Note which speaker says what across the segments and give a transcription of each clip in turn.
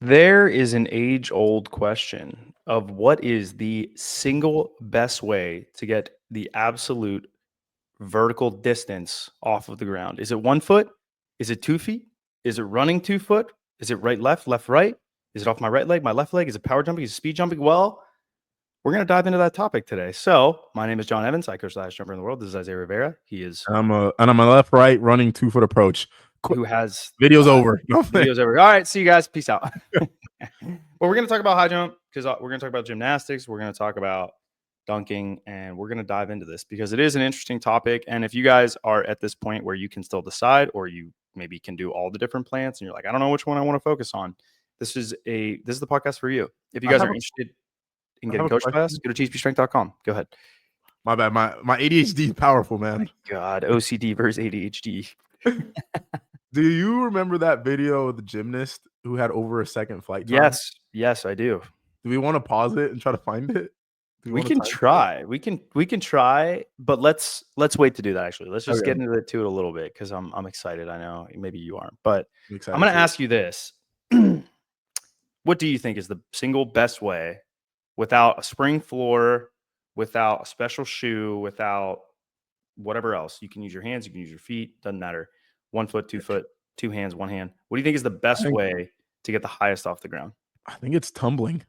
Speaker 1: There is an age-old question of what is the single best way to get the absolute vertical distance off of the ground. Is it 1 foot? Is it 2 feet? Is it running 2 foot? Is it right, left, right? Is it off my right leg, my left leg? Is it power jumping? Is it speed jumping? Well, we're going to dive into that topic today. So, my name is John Evans. I coach the highest jumper in the world. This is Isaiah Rivera. He is
Speaker 2: I'm a left right running 2 foot approach.
Speaker 1: who has
Speaker 2: Video's over.
Speaker 1: videos over. All right, see you guys. Peace out. Well, we're going to talk about high jump because we're going to talk about gymnastics. We're going to talk about dunking, and we're going to dive into this because it is an interesting topic. And if you guys are at this point where you can still decide, or you maybe can do all the different plants and you're like, I don't know which one I want to focus on, this is the podcast for you. If you guys are interested in getting coached by us, go to THPStrength.com. Go ahead.
Speaker 2: My bad. My ADHD is powerful, man.
Speaker 1: God, OCD versus ADHD.
Speaker 2: Do you remember that video of the gymnast who had over a second flight time?
Speaker 1: Yes, I do.
Speaker 2: Do we want to pause it and try to find it?
Speaker 1: We can try. We can try, but let's wait to do that. Actually, let's just get into it a little bit because I'm excited. I know maybe you aren't, but I'm going to ask you this: what do you think is the single best way, without a spring floor, without a special shoe, without whatever else? You can use your hands, you can use your feet, doesn't matter. 1 foot, 2 foot, 2 hands, 1 hand. What do you think is the best way to get the highest off the ground?
Speaker 2: I think it's tumbling.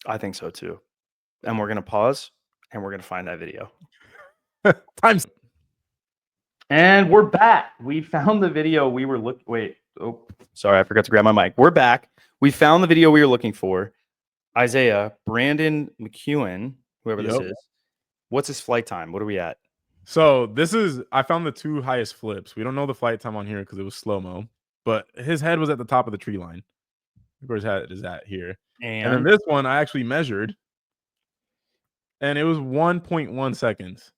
Speaker 1: I think so too. And we're going to pause and we're going to find that video.
Speaker 2: Times.
Speaker 1: And we're back. We found the video we were looking. Wait. Oh, sorry. I forgot to grab my mic. We're back. We found the video we were looking for. Isaiah, Brandon McEwen, whoever this is. What's his flight time? What are we at?
Speaker 2: So I found the 2 highest flips. We don't know the flight time on here because it was slow-mo, but his head was at the top of the tree line. Where his head is at here. And then this one I actually measured, and it was 1.1 seconds.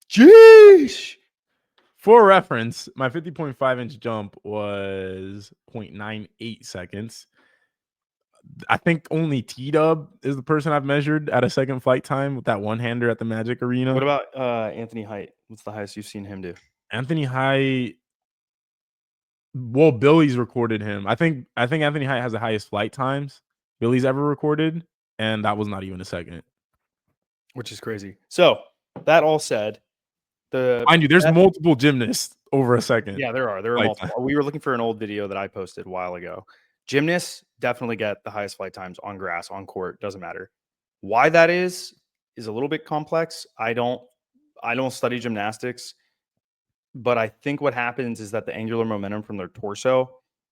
Speaker 1: Jeez.
Speaker 2: For reference, my 50.5-inch jump was 0.98 seconds. I think only T-Dub is the person I've measured at a second flight time with that one-hander at the Magic Arena.
Speaker 1: What about Anthony Height? What's the highest you've seen him do?
Speaker 2: Anthony Height. Well, Billy's recorded him. I think Anthony Height has the highest flight times Billy's ever recorded, and that was not even a second.
Speaker 1: Which is crazy. So, that all said,
Speaker 2: mind you, there's multiple gymnasts over a second.
Speaker 1: Yeah, there are multiple. We were looking for an old video that I posted a while ago. Gymnasts definitely get the highest flight times on grass, on court, doesn't matter. Why that is a little bit complex. I don't study gymnastics, but I think what happens is that the angular momentum from their torso,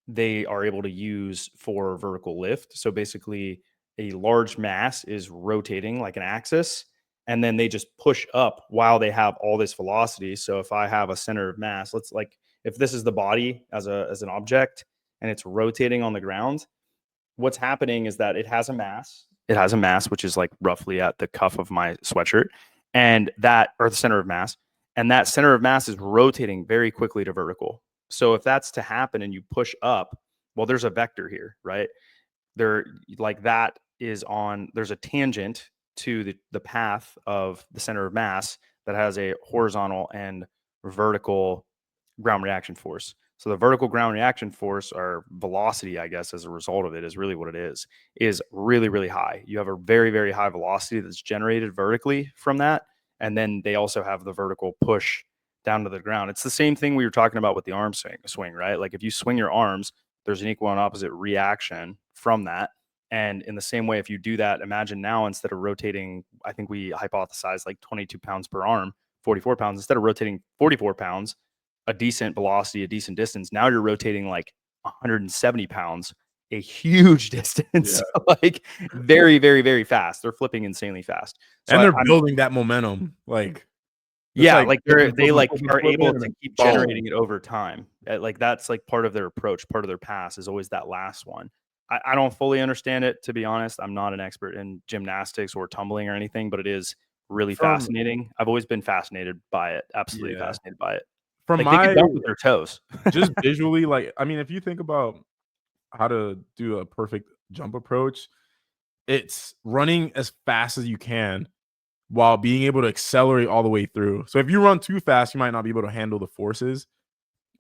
Speaker 1: they are able to use for vertical lift. So basically, a large mass is rotating like an axis, and then they just push up while they have all this velocity. So if I have a center of mass, if this is the body as an object and it's rotating on the ground, what's happening is that it has a mass. It has a mass, which is like roughly at the cuff of my sweatshirt, or the center of mass. And that center of mass is rotating very quickly to vertical. So if that's to happen and you push up, well, there's a vector here, right? There's a tangent to the path of the center of mass that has a horizontal and vertical ground reaction force. So the vertical ground reaction force, or velocity, I guess, as a result of it, is really what it is really, really high. You have a very, very high velocity that's generated vertically from that. And then they also have the vertical push down to the ground. It's the same thing we were talking about with the arm swing, right? Like if you swing your arms, there's an equal and opposite reaction from that. And in the same way, if you do that, imagine now instead of rotating, I think we hypothesized like 22 pounds per arm, 44 pounds, instead of rotating 44 pounds, a decent velocity, a decent distance, now you're rotating like 170 pounds, a huge distance, like very, very, very fast. They're flipping insanely fast.
Speaker 2: So and they're building that momentum. Like,
Speaker 1: they are able to keep generating it over time. Like that's like part of their approach, part of their pass is always that last one. I don't fully understand it, to be honest. I'm not an expert in gymnastics or tumbling or anything, but it is really fascinating. I've always been fascinated by it. Absolutely fascinated by it.
Speaker 2: From
Speaker 1: they can dunk with their toes.
Speaker 2: Just visually, like, I mean, if you think about how to do a perfect jump approach, it's running as fast as you can while being able to accelerate all the way through. So if you run too fast, you might not be able to handle the forces.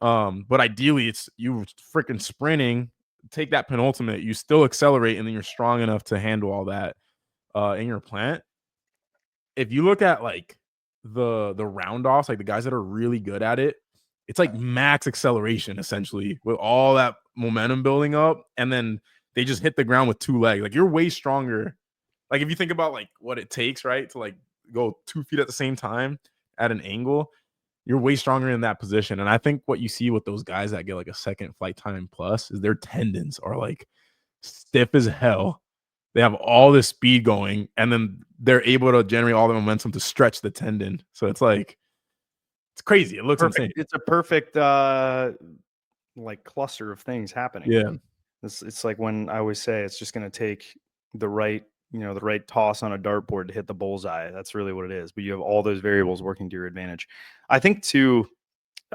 Speaker 2: But ideally, it's you freaking sprinting take that penultimate, you still accelerate, and then you're strong enough to handle all that in your plant. If you look at like the round offs, like the guys that are really good at it, it's like max acceleration essentially with all that momentum building up, and then they just hit the ground with 2 legs. Like you're way stronger. Like if you think about like what it takes, right, to like go 2 feet at the same time at an angle, you're way stronger in that position. And I think what you see with those guys that get like a second flight time plus is their tendons are like stiff as hell. They have all this speed going, and then they're able to generate all the momentum to stretch the tendon. So it's like, it's crazy. It looks insane.
Speaker 1: It's a perfect like cluster of things happening.
Speaker 2: Yeah.
Speaker 1: It's like when I always say it's just going to take the right, the right toss on a dartboard to hit the bullseye. That's really what it is. But you have all those variables working to your advantage. I think too,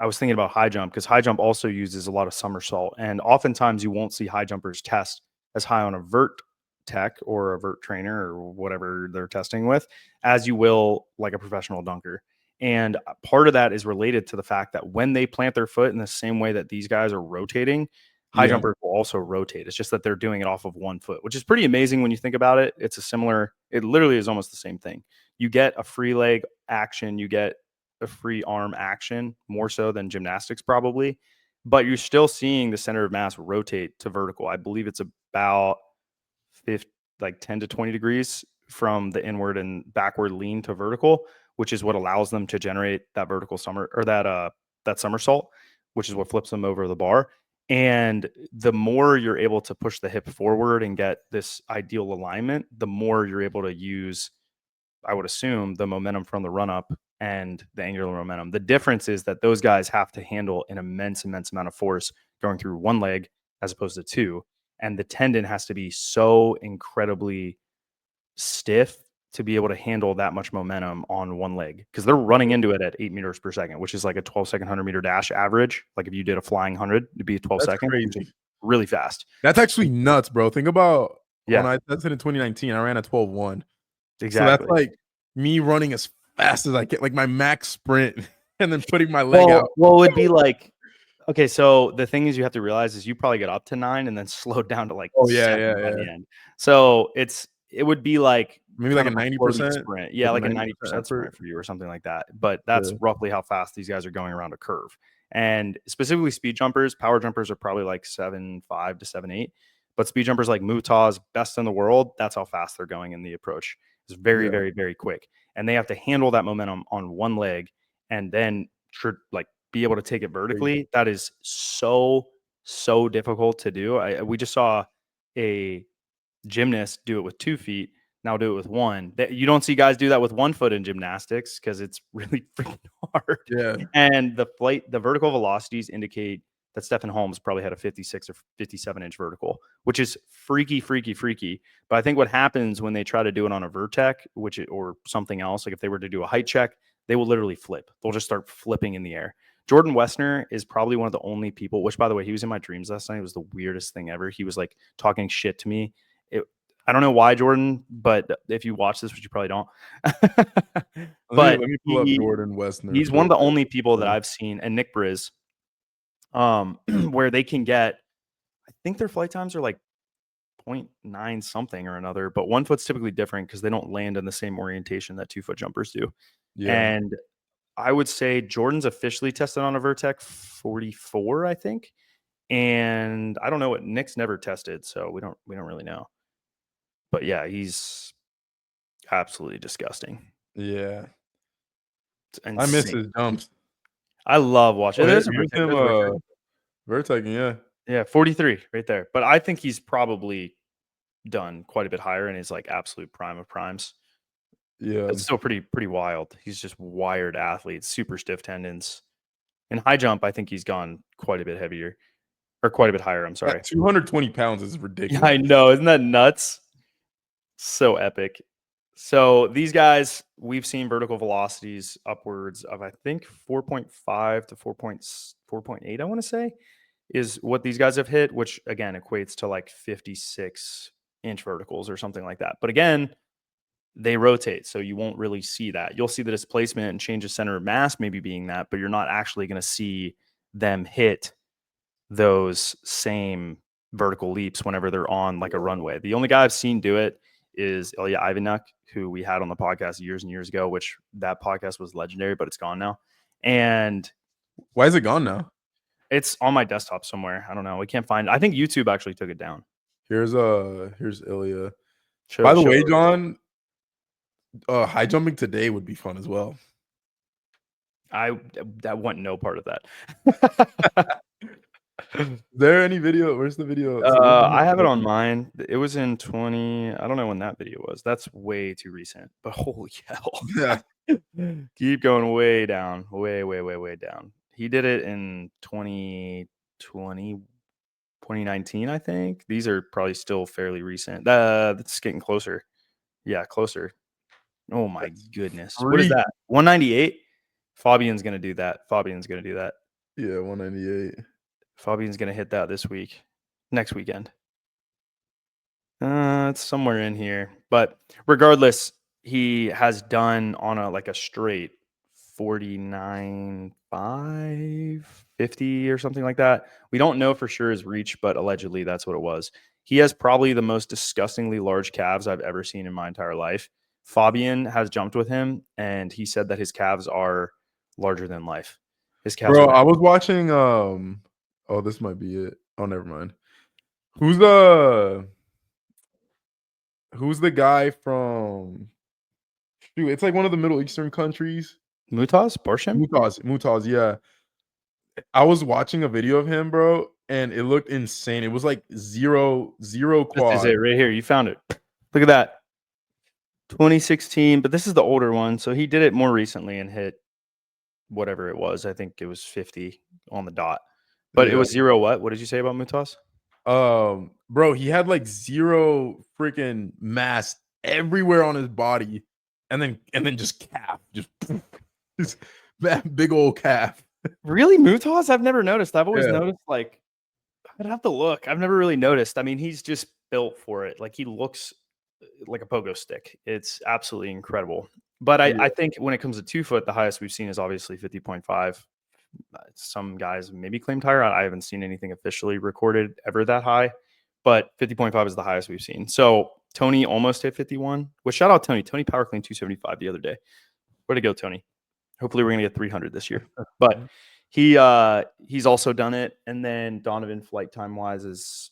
Speaker 1: I was thinking about high jump because high jump also uses a lot of somersault. And oftentimes you won't see high jumpers test as high on a vert tech or a vert trainer or whatever they're testing with as you will like a professional dunker. And part of that is related to the fact that when they plant their foot in the same way that these guys are rotating, high jumpers will also rotate. It's just that they're doing it off of one foot, which is pretty amazing when you think about it. It literally is almost the same thing. You get a free leg action, you get a free arm action more so than gymnastics probably, but you're still seeing the center of mass rotate to vertical. I believe it's about 10 to 20 degrees from the inward and backward lean to vertical, which is what allows them to generate that vertical that somersault, which is what flips them over the bar. And the more you're able to push the hip forward and get this ideal alignment, the more you're able to use, I would assume, the momentum from the run up and the angular momentum. The difference is that those guys have to handle an immense amount of force going through one leg as opposed to two. And the tendon has to be so incredibly stiff to be able to handle that much momentum on one leg because they're running into it at 8 meters per second, which is like a 12-second 100-meter dash average. Like if you did a flying 100, it'd be 12
Speaker 2: That's
Speaker 1: seconds.
Speaker 2: crazy.
Speaker 1: Really fast.
Speaker 2: That's actually nuts, bro. Think about when I tested in 2019, I ran a 12-1.
Speaker 1: Exactly.
Speaker 2: So that's like me running as fast as I can, like my max sprint, and then putting my leg out.
Speaker 1: Well, it would be like, okay, so the thing is you have to realize is you probably get up to 9 and then slowed down to like 7 by the end. So it would be like
Speaker 2: maybe like a 90%
Speaker 1: sprint. Yeah, like a 90% sprint for you or something like that. But that's roughly how fast these guys are going around a curve. And specifically speed jumpers, power jumpers are probably like 7.5 to 7.8. But speed jumpers like Mutah's best in the world, that's how fast they're going in the approach. It's very, very, very quick. And they have to handle that momentum on one leg and then be able to take it vertically. That is so difficult to do. We just saw a gymnast do it with 2 feet. Now do it with one. You don't see guys do that with 1 foot in gymnastics because it's really freaking hard.
Speaker 2: Yeah.
Speaker 1: And the vertical velocities indicate that Stephen Holmes probably had a 56 or 57 inch vertical, which is freaky. But I think what happens when they try to do it on a Vertec, or something else, like if they were to do a height check, they will literally flip. They'll just start flipping in the air. Jordan Westner is probably one of the only people, which by the way, he was in my dreams last night. It was the weirdest thing ever. He was like talking shit to me. I don't know why, Jordan, but if you watch this, which you probably don't, but
Speaker 2: let me pull up Jordan Westner.
Speaker 1: He's one of the only people that I've seen, and Nick Briz, where they can get, I think their flight times are like 0.9 something or another, but 1 foot's typically different because they don't land in the same orientation that 2 foot jumpers do. Yeah. And I would say Jordan's officially tested on a Vertec 44, I think. And I don't know what Nick's never tested, so we don't really know. But yeah, he's absolutely disgusting.
Speaker 2: Yeah. I miss his jumps.
Speaker 1: I love watching. There's
Speaker 2: Vertec, yeah.
Speaker 1: Yeah, 43 right there. But I think he's probably done quite a bit higher in his like absolute prime of primes.
Speaker 2: Yeah.
Speaker 1: It's still pretty wild. He's just wired athlete, super stiff tendons. In high jump, I think he's gone quite a bit heavier. Or quite a bit higher, I'm sorry.
Speaker 2: 220 pounds is ridiculous.
Speaker 1: Yeah, I know. Isn't that nuts? So epic. So these guys, we've seen vertical velocities upwards of, I think, 4.5 to 4.8, I want to say, is what these guys have hit, which, again, equates to like 56-inch verticals or something like that. But again, they rotate, so you won't really see that. You'll see the displacement and change of center of mass maybe being that, but you're not actually going to see them hit those same vertical leaps whenever they're on like a runway. The only guy I've seen do it is Ilya Ivanuk, who we had on the podcast years and years ago, which that podcast was legendary, but it's gone now. And
Speaker 2: why is it gone now?
Speaker 1: It's on my desktop somewhere. I don't know. We can't find it. I think YouTube actually took it down.
Speaker 2: Here's Ilya. By the way, John, high jumping today would be fun as well.
Speaker 1: That want no part of that.
Speaker 2: Is there any video? Where's the video?
Speaker 1: I have it on mine. It was in 20. I don't know when that video was. That's way too recent. But holy hell.
Speaker 2: Yeah.
Speaker 1: Keep going way down. Way down. He did it in 2020, 2019, I think. These are probably still fairly recent. It's getting closer. Yeah, closer. Oh my goodness. What is that? 198? Fabian's going to do that.
Speaker 2: Yeah, 198.
Speaker 1: Fabian's going to hit that next weekend. It's somewhere in here. But regardless, he has done on a straight 49.5, 50 or something like that. We don't know for sure his reach, but allegedly that's what it was. He has probably the most disgustingly large calves I've ever seen in my entire life. Fabian has jumped with him, and he said that his calves are larger than life. His calves.
Speaker 2: Bro, I was watching. Oh, this might be it. Oh, never mind. Who's the guy from? Shoot, it's like one of the Middle Eastern countries.
Speaker 1: Mutaz? Barshim?
Speaker 2: Mutaz, yeah. I was watching a video of him, bro, and it looked insane. It was like zero quad.
Speaker 1: This is it right here. You found it. Look at that. 2016, but this is the older one. So he did it more recently and hit whatever it was. I think it was 50 on the dot. But it was zero what? What did you say about Mutaz?
Speaker 2: Bro, he had like zero freaking mass everywhere on his body, and then just calf, just big old calf.
Speaker 1: Really, Mutaz? I've never noticed. I've always noticed like I'd have to look. I've never really noticed. I mean, he's just built for it. Like he looks like a pogo stick. It's absolutely incredible. But I think when it comes to 2 foot, the highest we've seen is obviously 50.5. Some guys maybe claimed higher. I haven't seen anything officially recorded ever that high, but 50.5 is the highest we've seen. So Tony almost hit 51. Well, shout out Tony. Tony power clean 275 the other day. Way to go, Tony. Hopefully we're gonna get 300 this year. But he's also done it. And then Donovan flight time wise is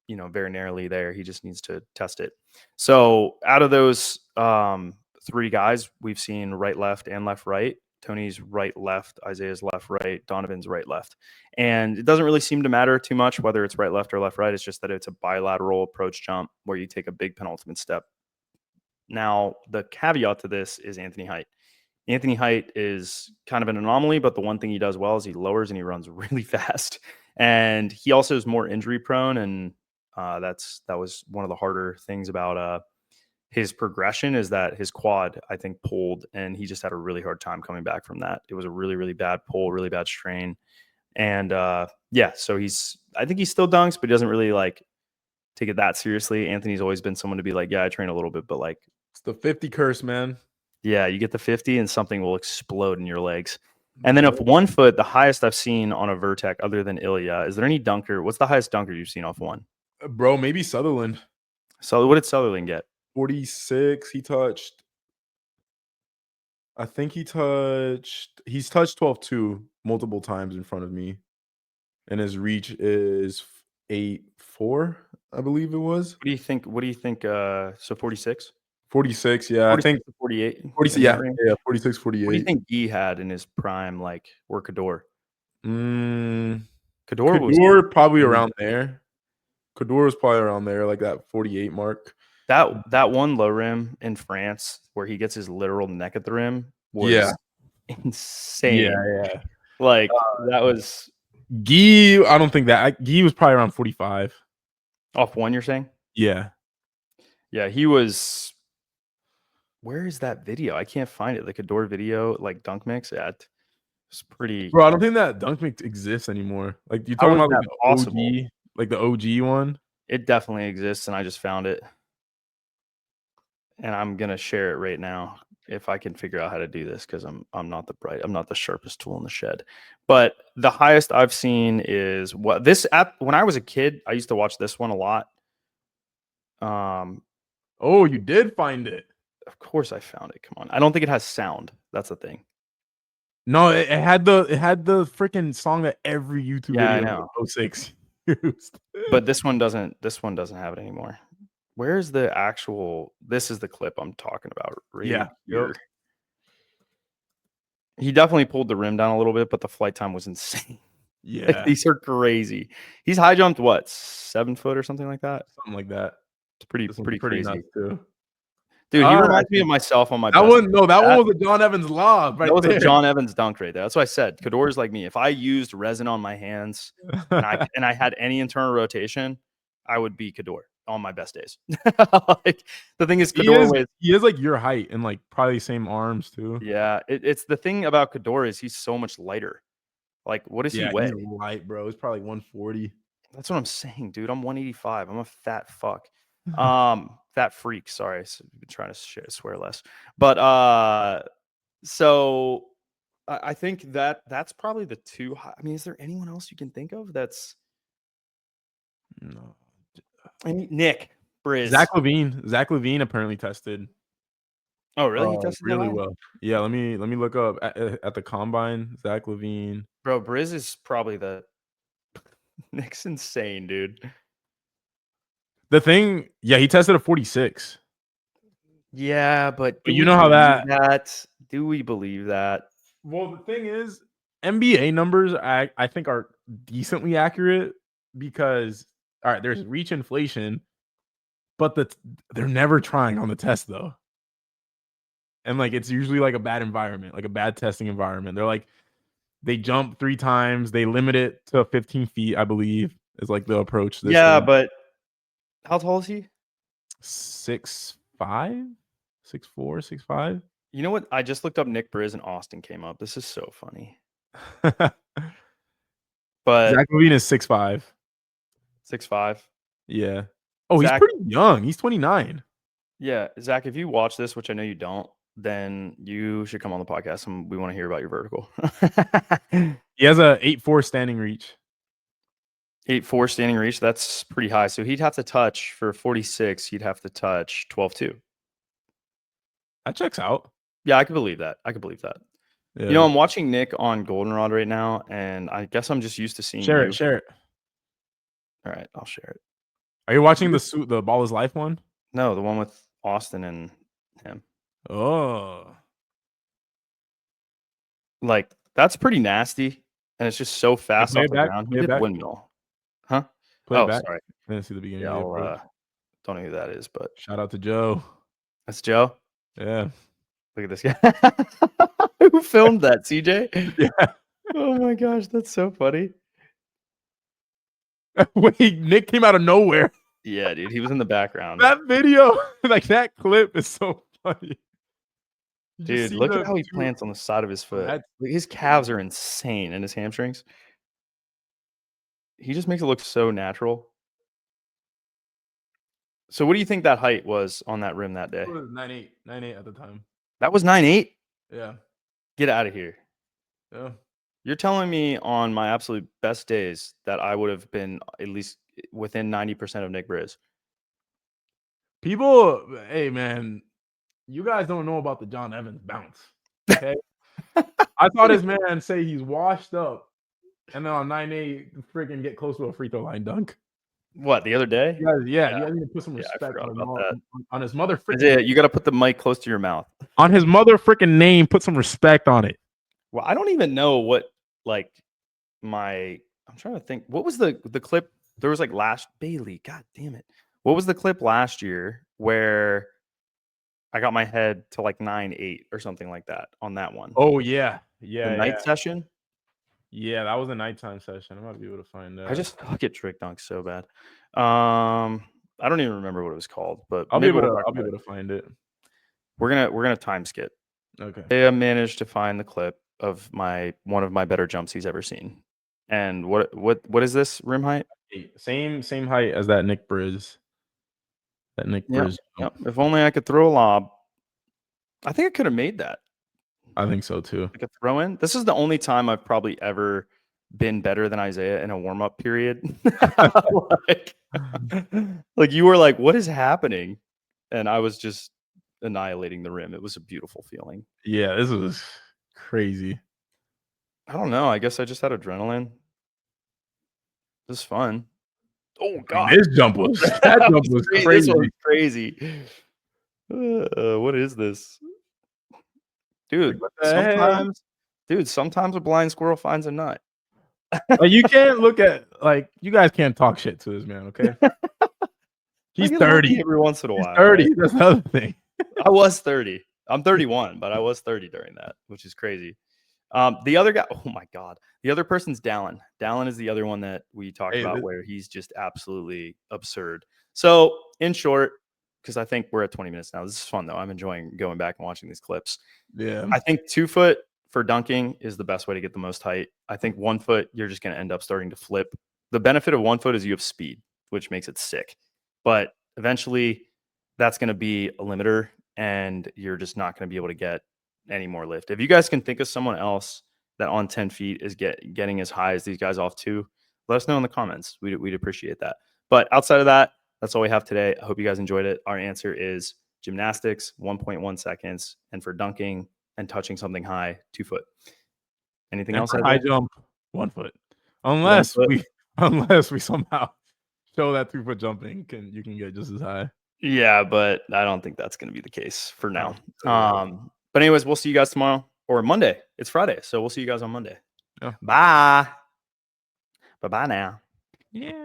Speaker 1: very narrowly there. He just needs to test it. So out of those 3 guys, we've seen right, left, and left, right. Tony's right, left, Isaiah's left, right, Donovan's right, left. And it doesn't really seem to matter too much whether it's right, left, or left, right. It's just that it's a bilateral approach jump where you take a big penultimate step. Now, the caveat to this is Anthony Height. Anthony Height is kind of an anomaly, but the one thing he does well is he lowers and he runs really fast. And he also is more injury prone. And that was one of the harder things about his progression is that his quad, I think, pulled, and he just had a really hard time coming back from that. It was a really, really bad pull, really bad strain. And so I think he still dunks, but he doesn't really take it that seriously. Anthony's always been someone to be like, yeah, I train a little bit, but
Speaker 2: it's the 50 curse, man.
Speaker 1: Yeah, you get the 50 and something will explode in your legs. And then if 1 foot, the highest I've seen on a Vertec other than Ilya, is there any dunker? What's the highest dunker you've seen off 1?
Speaker 2: Bro, maybe Sutherland.
Speaker 1: So what did Sutherland get?
Speaker 2: 46. He touched. I think he's touched 12.2 multiple times in front of me. And his reach is 8.4, I believe it was.
Speaker 1: What do you think? So 46?
Speaker 2: 46, yeah. 46
Speaker 1: I think 48.
Speaker 2: 46, yeah, 46, 48.
Speaker 1: What do you think he had in his prime, or Kador?
Speaker 2: Kador probably around there. Kador was probably around there, like that 48 mark.
Speaker 1: That one low rim in France where he gets his literal neck at the rim was insane.
Speaker 2: Yeah.
Speaker 1: That was
Speaker 2: Guy. I don't think that Guy was probably around 45.
Speaker 1: Off 1, you're saying?
Speaker 2: Yeah.
Speaker 1: Yeah, he was. Where is that video? I can't find it. The Kador video, dunk mix. It's pretty.
Speaker 2: Bro, I don't think that dunk mix exists anymore. Like you talking about the OG, like the OG one?
Speaker 1: It definitely exists, and I just found it. and I'm gonna share it right now if I can figure out how to do this, because I'm not the sharpest tool in the shed. But the highest I've seen is what this app. When I was a kid, I used to watch this one a lot.
Speaker 2: Oh, you did find it.
Speaker 1: Of course I found it. Come on. I don't think it has sound. That's the thing.
Speaker 2: No, it had the freaking song that every YouTube
Speaker 1: Yeah, I
Speaker 2: video
Speaker 1: know.
Speaker 2: 06 used.
Speaker 1: But this one doesn't have it anymore. Where's the actual? This is the clip I'm talking about right here.
Speaker 2: Yep.
Speaker 1: He definitely pulled the rim down a little bit, but the flight time was insane.
Speaker 2: Yeah.
Speaker 1: Like, these are crazy. He's high jumped what, 7 foot or something like that?
Speaker 2: Something like that.
Speaker 1: It's pretty crazy.
Speaker 2: Nuts too.
Speaker 1: Dude, he reminds me of myself on my
Speaker 2: that
Speaker 1: best.
Speaker 2: One was a John Evans lob right there.
Speaker 1: That was a John Evans dunk right there. That's what I said. Cador's like me. If I used resin on my hands and I had any internal rotation, I would be Cador on my best days. Like, the thing is, Cador
Speaker 2: he is like your height and like probably same arms too.
Speaker 1: Yeah, it's the thing about Cador is he's so much lighter. Like, what does he weigh?
Speaker 2: He's light, bro. He's probably 140.
Speaker 1: That's what I'm saying, dude. I'm 185. I'm a fat fuck. Fat freak. Sorry, I've been trying to swear less. But so I think that's probably the two. I mean, is there anyone else you can think of that's?
Speaker 2: No.
Speaker 1: I mean, Nick Briz.
Speaker 2: Zach Levine apparently tested.
Speaker 1: Oh, really? He tested
Speaker 2: really well. Yeah, let me look up at the combine. Zach Levine.
Speaker 1: Bro, Briz is probably the Nick's insane, dude.
Speaker 2: The thing, he tested a 46.
Speaker 1: Yeah, but
Speaker 2: you know how
Speaker 1: do we believe that?
Speaker 2: Well, the thing is, NBA numbers I think are decently accurate because all right, there's reach inflation, but they're never trying on the test though. And like it's usually like a bad environment, like a bad testing environment. They're like they jump 3 times, they limit it to 15 feet, I believe, is like the approach.
Speaker 1: But how tall is he?
Speaker 2: 6'5", 6'4", 6'5".
Speaker 1: You know what? I just looked up Nick Briz and Austin came up. This is so funny. But
Speaker 2: Zach Levine is 6'5".
Speaker 1: 6'5".
Speaker 2: Yeah. Oh, Zach, he's pretty young. He's 29.
Speaker 1: Yeah, Zach, if you watch this, which I know you don't, then you should come on the podcast and we want to hear about your vertical.
Speaker 2: He has a 8'4" standing reach.
Speaker 1: 8'4" standing reach. That's pretty high. So he'd have to touch for 46. He'd have to touch 12'2".
Speaker 2: That checks out.
Speaker 1: Yeah, I could believe that. Yeah. You know, I'm watching Nick on Goldenrod right now, and I guess I'm just used to seeing
Speaker 2: Share it.
Speaker 1: All right, I'll share it.
Speaker 2: Are you watching the Ball is Life one?
Speaker 1: No, the one with Austin and him.
Speaker 2: Oh.
Speaker 1: Like, that's pretty nasty, and it's just so fast off the ground. He did windmill. Huh?
Speaker 2: Play it back.
Speaker 1: Sorry.
Speaker 2: I didn't see the beginning.
Speaker 1: Yeah, don't know who that is, but
Speaker 2: shout out to Joe.
Speaker 1: That's Joe?
Speaker 2: Yeah.
Speaker 1: Look at this guy. Who filmed that, CJ?
Speaker 2: Yeah.
Speaker 1: Oh my gosh, that's so funny.
Speaker 2: Wait, Nick came out of nowhere.
Speaker 1: Yeah, dude, he was in the background.
Speaker 2: That video, like that clip is so funny.
Speaker 1: Dude, look at how he plants on the side of his foot. His calves are insane, and his hamstrings. He just makes it look so natural. So what do you think that height was on that rim that day?
Speaker 2: It was 9'8" at the time.
Speaker 1: That was 9'8"?
Speaker 2: Yeah.
Speaker 1: Get out of here.
Speaker 2: Yeah.
Speaker 1: You're telling me on my absolute best days that I would have been at least within 90% of Nick Briz.
Speaker 2: People, hey man, you guys don't know about the John Evans bounce. Okay. I saw this man say he's washed up and then on 9'8" freaking get close to a free throw line dunk.
Speaker 1: What, the other day?
Speaker 2: Yeah. You need to put some respect on his mother freaking.
Speaker 1: Yeah, you got to put the mic close to your mouth.
Speaker 2: On his mother freaking name, put some respect on it.
Speaker 1: Well, I don't even know what, like, I'm trying to think. What was the clip? There was like last Bailey. God damn it. What was the clip last year where I got my head to like 9'8" or something like that on that one?
Speaker 2: Oh, yeah. Yeah.
Speaker 1: The night session?
Speaker 2: Yeah, that was a nighttime session. I might be able to find that.
Speaker 1: I just suck at trick dunks so bad. I don't even remember what it was called, but
Speaker 2: I'll be able to find it.
Speaker 1: We're gonna time skip.
Speaker 2: Okay.
Speaker 1: I managed to find the clip of one of my better jumps he's ever seen. And what is this rim height?
Speaker 2: Same height as that Nick Briz. That Nick Briz.
Speaker 1: Yep. If only I could throw a lob. I think I could have made that.
Speaker 2: I think so too.
Speaker 1: Like a throw in. This is the only time I've probably ever been better than Isaiah in a warm up period. like you were like, what is happening? And I was just annihilating the rim. It was a beautiful feeling.
Speaker 2: Yeah, this was crazy.
Speaker 1: I don't know. I guess I just had adrenaline. It was fun. Oh God,
Speaker 2: this jump was crazy.
Speaker 1: This was crazy. What is this? Dude, sometimes a blind squirrel finds a nut.
Speaker 2: Like, you can't look at you guys can't talk shit to this man, okay? He's 30
Speaker 1: every once in a while.
Speaker 2: 30. Right? That's another thing.
Speaker 1: I was 30. I'm 31, but I was 30 during that, which is crazy. The other guy, oh my God, the other person's Dallin. Dallin is the other one that we talked about where he's just absolutely absurd. So in short, because I think we're at 20 minutes now. This is fun though. I'm enjoying going back and watching these clips.
Speaker 2: Yeah.
Speaker 1: I think 2 foot for dunking is the best way to get the most height. I think 1 foot, you're just going to end up starting to flip. The benefit of 1 foot is you have speed, which makes it sick. But eventually that's going to be a limiter and you're just not going to be able to get any more lift. If you guys can think of someone else that on 10 feet is getting as high as these guys off 2, let us know in the comments. We'd appreciate that. But outside of that, that's all we have today. I hope you guys enjoyed it. Our answer is gymnastics, 1.1 seconds. And for dunking and touching something high, 2 foot. Anything else?
Speaker 2: High jump, 1 foot. Unless we somehow show that 2 foot jumping, you can get just as high.
Speaker 1: Yeah, but I don't think that's going to be the case for now. But anyways, we'll see you guys tomorrow or Monday. It's Friday, so we'll see you guys on Monday.
Speaker 2: Yeah.
Speaker 1: Bye. Bye-bye now.
Speaker 2: Yeah.